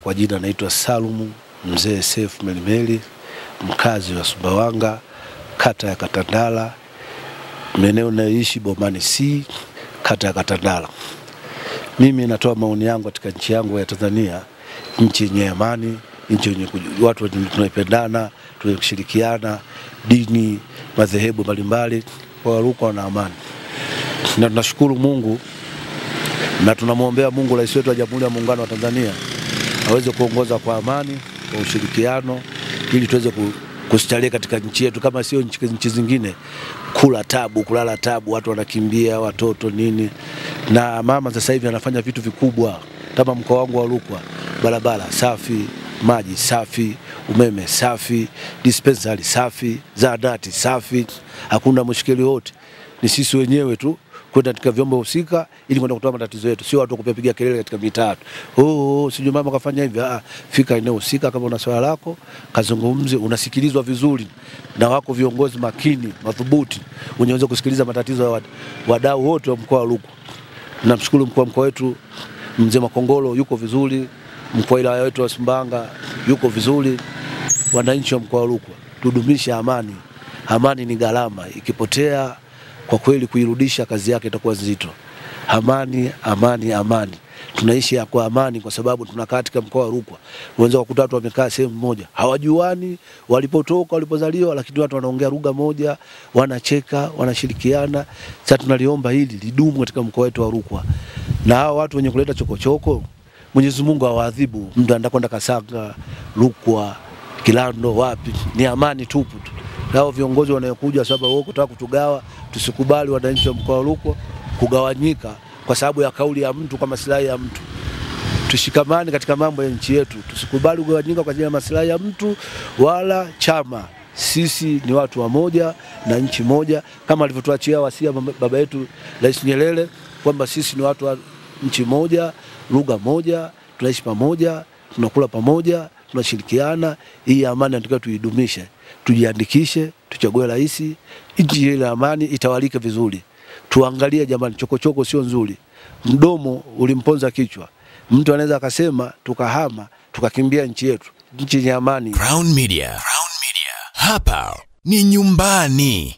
Kwa jina naitwa Salumu Mzee Sefu Melimeli, mkazi wa Sumbawanga, kata ya Katandala, maeneo naishi Bomani C, kata ya Katandala. Mimi natoa maoni yangu katika nchi yangu ya Tanzania, nchi yenye amani, nchi yenye watu tunapendana, tunashirikiana, dini, madhehebu mbalimbali, kwa Rukwa na amani. Na tunashukuru Mungu na tunamwombea Mungu Rais wetu wa Jamhuri ya Muungano wa Tanzania aweze kuongoza kwa amani, kwa ushirikiano, ili tuweze kustarehe katika nchi yetu, kama sio nchi zingine kula tabu, kulala tabu, watu wanakimbia, watoto nini. Na mama sasa hivi anafanya vitu vikubwa, kama mkoa wangu wa Rukwa, barabara safi, maji safi, umeme safi, dispensary safi, zahanati safi, hakuna mushkeli wote. Ni sisi wenyewe tu kwenda katika vyombo husika ili kwenda kutoa matatizo yetu, sio watu kupiga kelele katika mitaa. Sijui mama kafanya hivi. Fika eneo husika, kama una swala lako kazungumze, unasikilizwa vizuri na wako viongozi makini, madhubuti, wenye kusikiliza matatizo ya wadau wote wa mkoa wa Rukwa. Namshukuru mkuu wa mkoa wetu Mzee Makongolo, yuko vizuri, mkuu wa wilaya wetu wa Sumbawanga yuko vizuri. Wananchi wa mkoa wa Rukwa, tudumisha amani. Amani ni gharama, ikipotea kwa kweli kuirudisha kazi yake itakuwa nzito. Amani, amani, amani. Tunaishi kwa amani kwa sababu tunakaa katika mkoa wa Rukwa. Unaweza kukuta watu wamekaa sehemu moja, hawajuani walipotoka, walipozaliwa, lakini watu wanaongea lugha moja, wanacheka, wanashirikiana. Sasa tunaliomba hili lidumu katika mkoa wetu wa Rukwa. Na hao watu wenye kuleta chokochoko, Mwenyezi Mungu awaadhibu. Mtu anakwenda Kasanga, Rukwa, Kilando, wapi, ni amani tupu tu. Nao viongozi wanaokuja sababu wao kutaka kutugawa, tusikubali wananchi wa mkoa wa Rukwa kugawanyika kwa sababu ya kauli ya mtu, kwa maslahi ya mtu. Tushikamane katika mambo ya nchi yetu, tusikubali kugawanyika kwa ajili ya maslahi ya mtu wala chama. Sisi ni watu wa moja na nchi moja, kama alivyotuachia wasia baba yetu Rais Nyerere kwamba sisi ni watu wa nchi moja, lugha moja, tunaishi pamoja, tunakula pamoja, tunashirikiana. Hii amani tunataka tuidumishe. Tujiandikishe, tuchague rais, nchi ile amani itawalike vizuri. Tuangalie jamani, chokochoko sio nzuri. Mdomo ulimponza kichwa. Mtu anaweza akasema tukahama, tukakimbia nchi yetu. Nchi ya amani. Crown Media. Hapa ni nyumbani.